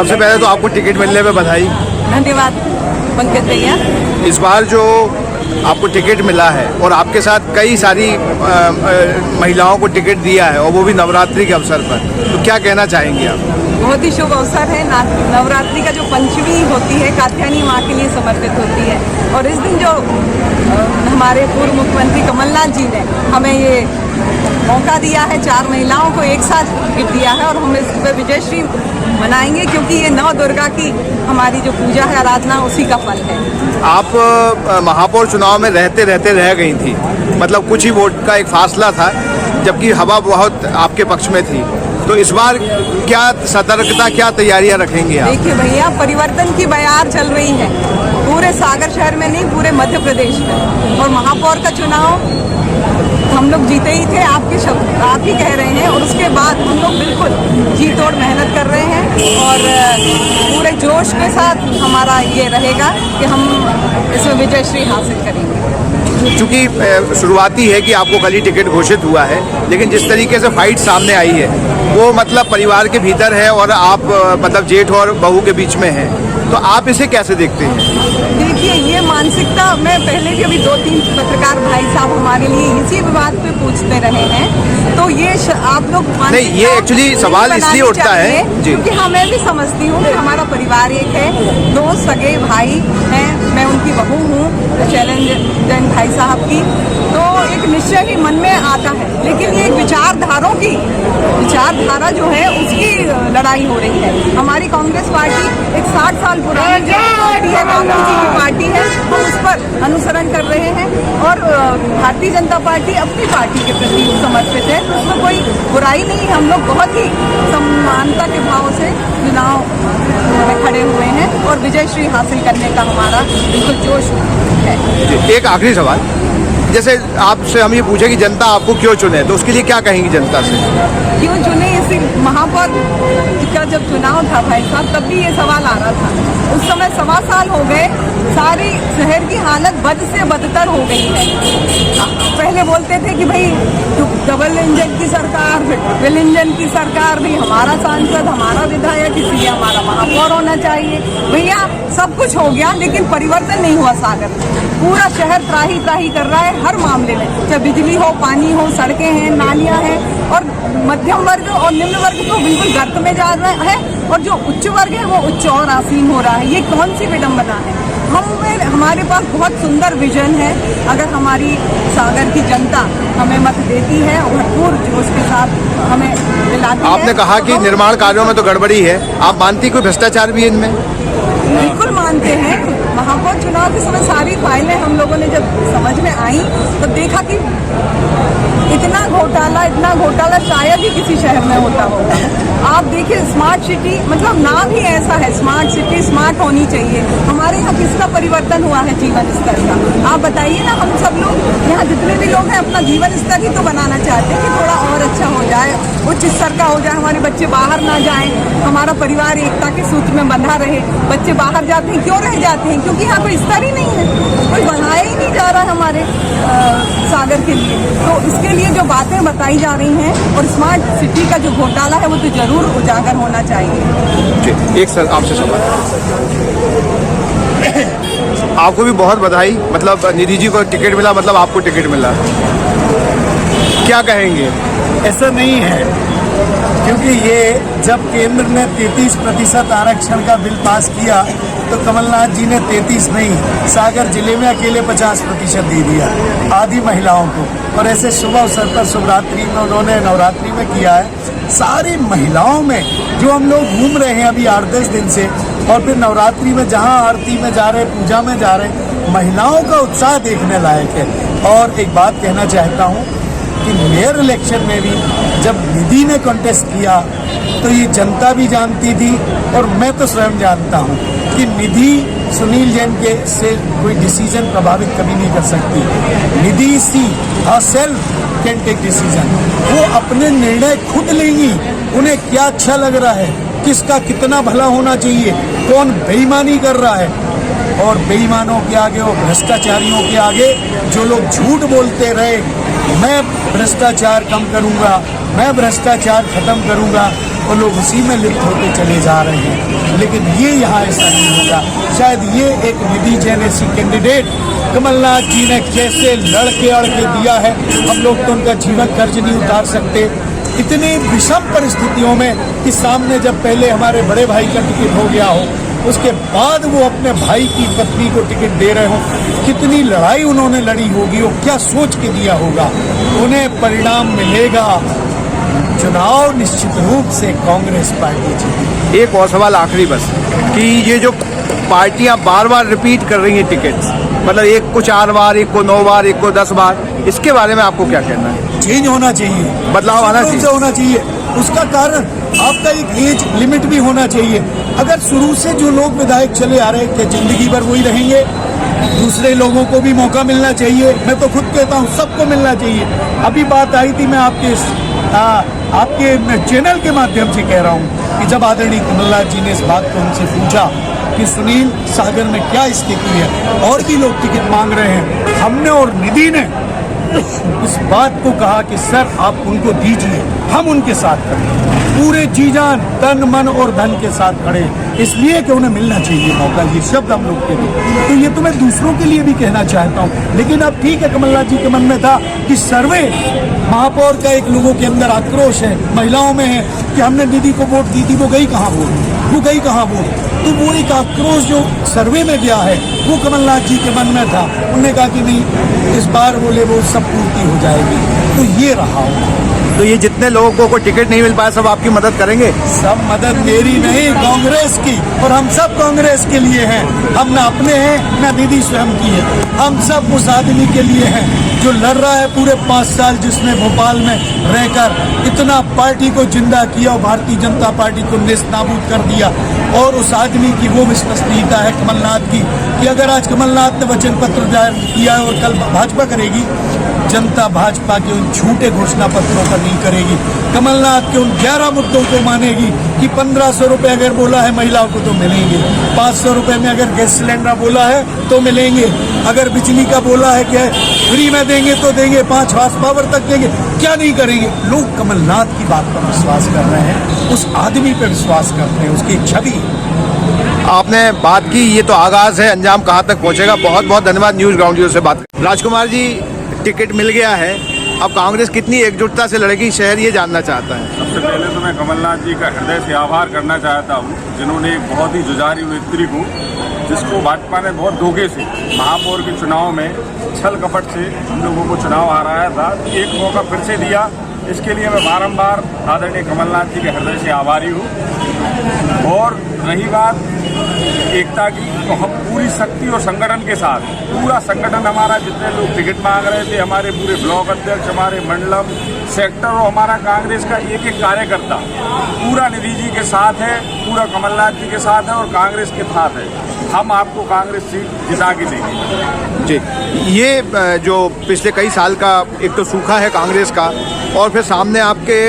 सबसे पहले तो आपको टिकट मिलने पे बधाई। धन्यवाद पंकज भैया। इस बार जो आपको टिकट मिला है और आपके साथ कई सारी महिलाओं को टिकट दिया है और वो भी नवरात्रि के अवसर पर, तो क्या कहना चाहेंगे आप? बहुत ही शुभ अवसर है। नवरात्रि का जो पंचमी होती है कात्यायनी माँ के लिए समर्पित होती है और इस दिन जो हमारे पूर्व मुख्यमंत्री कमलनाथ जी ने हमें ये मौका दिया है, 4 महिलाओं को एक साथ गिफ्ट दिया है और हम इस पर विजयश्री मनाएंगे क्योंकि ये नव दुर्गा की हमारी जो पूजा है, आराधना, उसी का फल है। आप महापौर चुनाव में रहते रहते रह गई थी, मतलब कुछ ही वोट का एक फासला था, जबकि हवा बहुत आपके पक्ष में थी। तो इस बार क्या सतर्कता, क्या तैयारियां रखेंगे आप? देखिए भैया, परिवर्तन की बयार चल रही है पूरे सागर शहर में नहीं, पूरे मध्य प्रदेश में। और महापौर का चुनाव हम लोग जीते ही थे, आपके शब्द आप ही कह रहे हैं, और उसके बाद हम लोग बिल्कुल जी तोड़ मेहनत कर रहे हैं और पूरे जोश के साथ हमारा ये रहेगा कि हम इसमें विजयश्री हासिल करेंगे। चूंकि शुरुआती है कि आपको कल ही टिकट घोषित हुआ है, लेकिन जिस तरीके से फाइट सामने आई है वो मतलब परिवार के भीतर है और आप मतलब जेठ और बहू के बीच में हैं, तो आप इसे कैसे देखते हैं? देखिए, ये मानसिकता, मैं पहले भी अभी 2-3 पत्रकार भाई साहब हमारे लिए इसी विवाद पे पूछते रहे हैं, तो ये आप लोग नहीं, ये एक्चुअली सवाल इसलिए उठता है क्योंकि हाँ, मैं भी समझती हूँ कि हमारा परिवार एक है, 2 सगे भाई हैं, मैं उनकी बहू हूँ चैलेंज जैन भाई साहब की, तो एक निश्चय ही मन में आता है, लेकिन ये विचारधारा जो है उसकी लड़ाई हो रही है। हमारी कांग्रेस पार्टी एक 60 साल पुरानी जो पार्टी है, कांग्रेस की पार्टी है, हम उस पर अनुसरण कर रहे हैं और भारतीय जनता पार्टी अपनी पार्टी के प्रति समर्पित है, तो उसमें कोई बुराई नहीं। हम लोग बहुत ही समानता के भाव से चुनाव में खड़े हुए हैं और विजयश्री हासिल करने का हमारा बिल्कुल जोश है। एक आखिरी सवाल, जैसे आपसे हम ये पूछे कि जनता आपको क्यों चुने, तो उसके लिए क्या कहेंगी जनता से? क्यों चुने? इसी महापौर का जब चुनाव था भाई साहब, तब भी ये सवाल आ रहा था। उस समय 1.25 साल हो गए, सारी शहर की हालत बद से बदतर हो गई है। पहले बोलते थे कि भाई डबल इंजन की सरकार, ट्रिपल इंजन की सरकार, भी हमारा सांसद, हमारा विधायक, इसलिए हमारा महापौर होना चाहिए। भैया, सब कुछ हो गया लेकिन परिवर्तन नहीं हुआ सागर। पूरा शहर त्राही त्राही कर रहा है हर मामले में, चाहे बिजली हो, पानी हो, सड़कें हैं, नालियां हैं, और मध्यम वर्ग और निम्न वर्ग तो बिल्कुल गर्त में जा रहा है और जो उच्च वर्ग है वो उच्च और आसीन हो रहा है। ये कौन सी विडंबना है? हमारे पास बहुत सुंदर विजन है। अगर हमारी सागर की जनता हमें मत देती है और भरपूर जोश के साथ हमें दिलाती है। आपने कहा कि निर्माण कार्यों में तो गड़बड़ी है, आप मानती कोई भ्रष्टाचार भी है इनमें? बिल्कुल मानते हैं। महापौर चुनाव के समय सारी फाइलें हम लोगों ने जब समझ में आई तो देखा कि इतना घोटाला शायद ही किसी शहर में होता होगा। आप देखिए, स्मार्ट सिटी, मतलब नाम ही ऐसा है, स्मार्ट सिटी, स्मार्ट होनी चाहिए। हमारे यहाँ किसका परिवर्तन हुआ है जीवन स्तर का? आप बताइए ना। हम सब लोग यहाँ जितने भी लोग हैं अपना जीवन स्तर ही तो बनाना चाहते हैं कि थोड़ा और अच्छा हो जाए, उच्च स्तर का हो जाए, हमारे बच्चे बाहर ना जाएं, हमारा परिवार एकता के सूत्र में बंधा रहे। बच्चे बाहर जाते हैं, क्यों रह जाते हैं? क्योंकि यहाँ कोई स्तर ही नहीं है, कोई बनाया ही नहीं जा रहा है हमारे सागर के लिए। तो इसके लिए जो बातें बताई जा रही हैं और स्मार्ट सिटी का जो घोटाला है वो तो जरूर उजागर होना चाहिए। एक सर आपसे सवाल, आपको भी बहुत बधाई, मतलब निधि जी को टिकट मिला, मतलब आपको टिकट मिला, क्या कहेंगे? ऐसा नहीं है, क्योंकि ये जब केंद्र ने 33% आरक्षण का बिल पास किया तो कमलनाथ जी ने 33 नहीं, सागर जिले में अकेले 50% दे दिया आधी महिलाओं को। और ऐसे शुभ अवसर पर शिवरात्रि में उन्होंने नवरात्रि में किया है। सारी महिलाओं में जो हम लोग घूम रहे हैं अभी 8-10 दिन से, और फिर नवरात्रि में जहाँ आरती में जा रहे, पूजा में जा रहे, महिलाओं का उत्साह देखने लायक है। और एक बात कहना चाहता हूँ कि मेयर इलेक्शन में भी जब निधि ने कॉन्टेस्ट किया तो ये जनता भी जानती थी और मैं तो स्वयं जानता हूँ कि निधि सुनील जैन के से कोई डिसीजन प्रभावित कभी नहीं कर सकती। निधि सी हरसेल्फ कैन टेक डिसीजन, वो अपने निर्णय खुद लेंगी। उन्हें क्या अच्छा लग रहा है, किसका कितना भला होना चाहिए, कौन बेईमानी कर रहा है, और बेईमानों के आगे और भ्रष्टाचारियों के आगे जो लोग झूठ बोलते रहे, मैं भ्रष्टाचार कम करूंगा, मैं भ्रष्टाचार खत्म करूंगा, वो लोग उसी में लिप्त होते चले जा रहे हैं। लेकिन ये यहाँ ऐसा नहीं होगा। शायद ये एक निधि जैन ऐसी कैंडिडेट कमलनाथ जी ने कैसे लड़के अड़के दिया है, हम लोग तो उनका जीवन कर्ज नहीं उतार सकते। इतनी विषम परिस्थितियों में कि सामने जब पहले हमारे बड़े भाई का टिकट हो गया हो, उसके बाद वो अपने भाई की पत्नी को टिकट दे रहे हो, कितनी लड़ाई उन्होंने लड़ी होगी, वो क्या सोच के दिया होगा। उन्हें परिणाम मिलेगा, चुनाव निश्चित रूप से कांग्रेस पार्टी जीतेगी। एक और सवाल आखिरी बस, कि ये जो पार्टियां बार बार रिपीट कर रही हैं टिकट्स, मतलब एक को 4 बार, एक को 9 बार, एक को 10 बार, इसके बारे में आपको क्या कहना है? चेंज होना चाहिए, बदलाव आना चाहिए, होना चाहिए। उसका कारण आपका एक एज लिमिट भी होना चाहिए। अगर शुरू से जो लोग विधायक चले आ रहे हैं, क्या जिंदगी भर वही रहेंगे? दूसरे लोगों को भी मौका मिलना चाहिए। मैं तो खुद कहता हूँ सबको मिलना चाहिए। अभी बात आई थी, मैं आपके चैनल के माध्यम से कह रहा हूँ कि जब आदरणीय कमलनाथ जी ने इस बात को उनसे पूछा कि सुनील, सागर में क्या स्थिति है, और भी लोग टिकट मांग रहे हैं, हमने और निधि ने इस बात को कहा कि सर आप उनको दीजिए, हम उनके साथ खड़े, पूरे जी जान तन मन और धन के साथ खड़े, इसलिए कि उन्हें मिलना चाहिए मौका। ये शब्द हम लोग के लिए, तो ये तो मैं दूसरों के लिए भी कहना चाहता हूँ। लेकिन अब ठीक है, कमलनाथ जी के मन में था कि सर्वे महापौर का एक लोगों के अंदर आक्रोश है, महिलाओं में है कि हमने दीदी को वोट दी थी, वो गई कहाँ वोट, वो गई कहाँ वोट। तो वो एक आक्रोश जो सर्वे में गया है, वो कमलनाथ जी के मन में था। उन्होंने कहा कि नहीं, इस बार बोले वो सब पूर्ति हो जाएगी। तो ये रहा। तो ये जितने लोगों को टिकट नहीं मिल पाया, सब आपकी मदद करेंगे? सब मदद मेरी नहीं, कांग्रेस की, और हम सब कांग्रेस के लिए हैं। हम ना अपने हैं ना दीदी स्वयं की है, हम सब उस आदमी के लिए हैं जो लड़ रहा है पूरे 5 साल, जिसने भोपाल में रहकर इतना पार्टी को जिंदा किया और भारतीय जनता पार्टी को नेस्तनाबूद कर दिया। और उस आदमी की वो विश्वसनीयता है कमलनाथ की कि अगर आज कमलनाथ ने वचन पत्र जारी किया है और कल भाजपा करेगी, जनता भाजपा के उन झूठे घोषणा पत्रों पर नहीं करेगी। कमलनाथ के उन 11 मुद्दों को मानेगी कि 1500 रुपए अगर बोला है महिलाओं को तो मिलेंगे, 500 रुपए में अगर गैस सिलेंडर बोला है तो मिलेंगे, अगर बिजली का बोला है कि फ्री में देंगे तो देंगे, 5 हॉर्स पावर तक देंगे, क्या नहीं करेंगे। लोग कमलनाथ की बात पर विश्वास कर रहे हैं, उस आदमी पर विश्वास करते हैं, उसकी छवि। आपने बात की, ये तो आगाज है, अंजाम कहाँ तक पहुंचेगा। बहुत बहुत धन्यवाद न्यूज ग्राउंड जीरो से बात। राजकुमार जी, टिकट मिल गया है, अब कांग्रेस कितनी एकजुटता से लड़ेगी, शहर ये जानना चाहता है। सबसे पहले तो मैं कमलनाथ जी का हृदय से आभार करना चाहता हूँ, जिन्होंने एक बहुत ही जुझारू व्यक्ति को, जिसको भाजपा ने बहुत धोखे से महापौर के चुनाव में छल कपट से हम लोगों को चुनाव हराया था, एक मौका फिर से दिया। इसके लिए मैं बारंबार आदरणीय कमलनाथ जी के हृदय से आभारी हूँ। और रही बात एकता की, तो हम पूरी शक्ति और संगठन के साथ, पूरा संगठन हमारा, जितने लोग टिकट मांग रहे थे, हमारे पूरे ब्लॉक अध्यक्ष, हमारे मंडलम सेक्टर और हमारा कांग्रेस का एक एक कार्यकर्ता पूरा निधि जी के साथ है, पूरा कमलनाथ जी के साथ है और कांग्रेस के साथ है। हम आपको कांग्रेस सीट जिता के देंगे। जी, ये जो पिछले कई साल का एक तो सूखा है कांग्रेस का, और फिर सामने आपके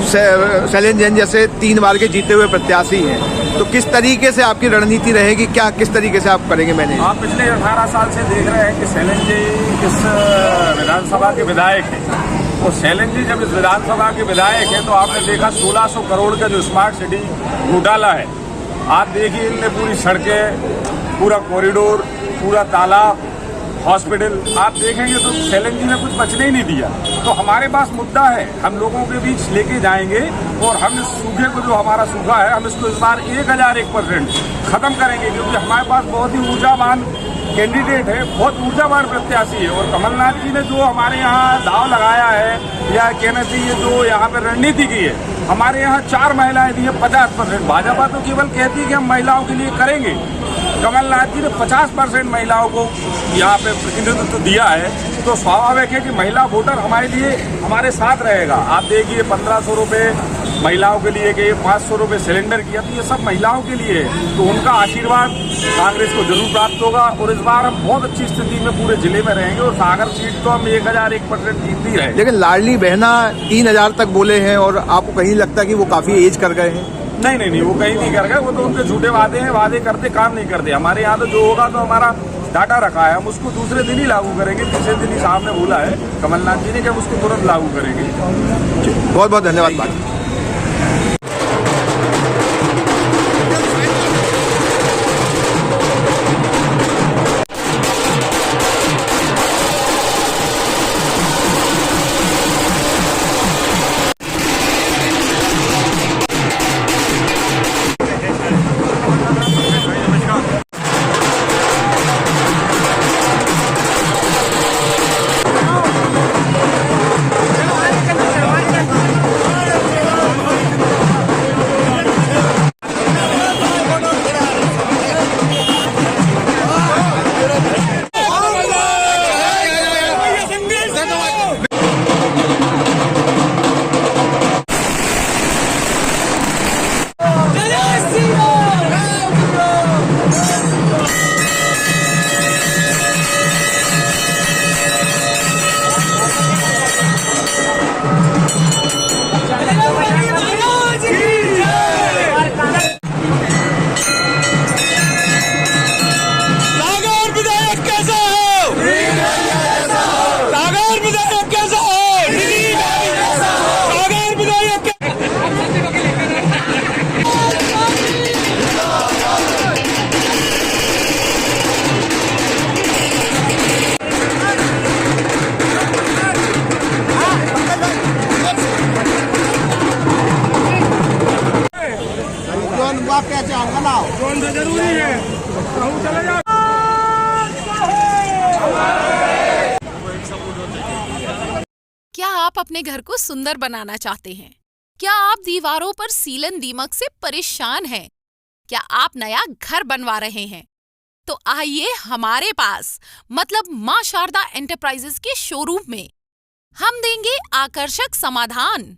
शैलेंद्र जैन जैसे 3 बार के जीते हुए प्रत्याशी हैं, तो किस तरीके से आपकी रणनीति रहेगी, क्या किस तरीके से आप करेंगे? मैंने आप पिछले 18 साल से देख रहे हैं कि शैलेंद्र जी इस विधानसभा के विधायक हैं। तो शैलेंद्र जी जब इस विधानसभा के विधायक हैं तो आपने देखा 1600 करोड़ का जो स्मार्ट सिटी घोटाला है, आप देखिए इनने पूरी सड़कें, पूरा कॉरिडोर, पूरा तालाब, हॉस्पिटल आप देखेंगे तो शैलेंद्र जी ने कुछ बचने ही नहीं दिया। तो हमारे पास मुद्दा है, हम लोगों के बीच लेके जाएंगे और हम इस सूखे को, जो हमारा सूखा है, हम इसको इस बार 1001% खत्म करेंगे, क्योंकि हमारे पास बहुत ही ऊर्जावान कैंडिडेट है, बहुत ऊर्जावान प्रत्याशी है। और कमलनाथ जी ने जो हमारे यहाँ दाव लगाया है, या कहना चाहिए जो यहाँ पे रणनीति की है, हमारे यहाँ 4 महिलाएं दी है 50%। भाजपा तो केवल कहती है कि हम महिलाओं के लिए करेंगे, कमलनाथ जी ने 50% महिलाओं को यहाँ पे प्रतिनिधित्व दिया है। तो स्वाभाविक है कि महिला वोटर हमारे लिए, हमारे साथ रहेगा। आप देखिए 1500 रुपये महिलाओं के लिए कि 500 रुपये सिलेंडर किया, तो ये सब महिलाओं के लिए है। तो उनका आशीर्वाद कांग्रेस को जरूर प्राप्त होगा और इस बार हम बहुत अच्छी स्थिति में पूरे जिले में रहेंगे और सागर सीट तो हम 1001% जीतती रहे। लेकिन लाडली बहना 3000 तक बोले हैं, और आपको कहीं लगता है कि वो काफी एज कर गए हैं? नहीं, वो कहीं नहीं कर गए। वो तो उनके झूठे वादे हैं, वादे करते काम नहीं करते। हमारे यहाँ तो जो होगा तो हमारा डाटा रखा है, हम उसको दूसरे दिन ही लागू करेंगे। तीसरे दिन ही साहब ने बोला है कमलनाथ जी ने कि हम उसको तुरंत लागू करेंगे। बहुत बहुत धन्यवाद। क्या आप अपने घर को सुंदर बनाना चाहते हैं? क्या आप दीवारों पर सीलन दीमक से परेशान हैं? क्या आप नया घर बनवा रहे हैं? तो आइए हमारे पास मतलब मां शारदा एंटरप्राइजेस के शोरूम में हम देंगे आकर्षक समाधान।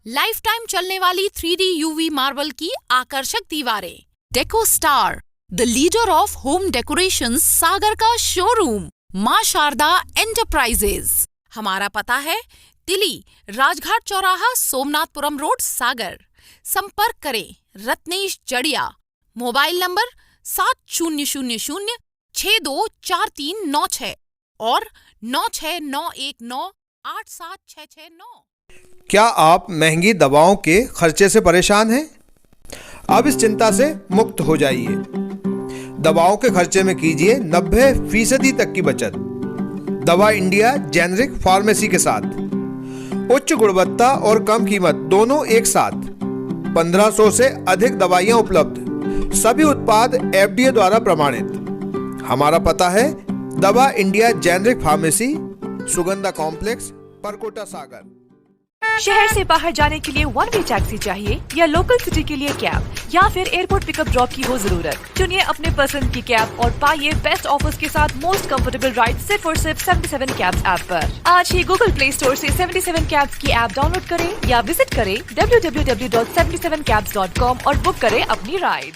लाइफ टाइम चलने वाली 3D UV मार्बल की आकर्षक दीवारें। Deco Star, the leader of home decoration, Sagar का शोरूम मां शारदा एंटरप्राइजेस। हमारा पता है तिली राजघाट चौराहा, सोमनाथपुरम रोड, सागर। संपर्क करें रत्नेश जड़िया। मोबाइल नंबर 7000624396 और 9691987669। क्या आप महंगी दवाओं के खर्चे से परेशान हैं? अब इस चिंता से मुक्त हो जाइए। दवाओं के खर्चे में कीजिए 90% तक की बचत। दवा इंडिया जेनेरिक फार्मेसी के साथ उच्च गुणवत्ता और कम कीमत दोनों एक साथ। 1500 से अधिक दवाइयां उपलब्ध, सभी उत्पाद FDA द्वारा प्रमाणित। हमारा पता है दवा India generic pharmacy, Sugandha complex, Parkota, Sagar. शहर से बाहर जाने के लिए वन वे टैक्सी चाहिए या लोकल सिटी के लिए कैब या फिर एयरपोर्ट पिकअप ड्रॉप की हो जरूरत? चुनिए अपने पसंद की कैब और पाइए बेस्ट ऑफर्स के साथ मोस्ट कंफर्टेबल राइड सिर्फ और सिर्फ 77 कैब्स ऐप पर। आज ही गूगल प्ले स्टोर से 77 कैब्स की ऐप डाउनलोड करें या विजिट करें www.77cabs.com और बुक करें अपनी राइड।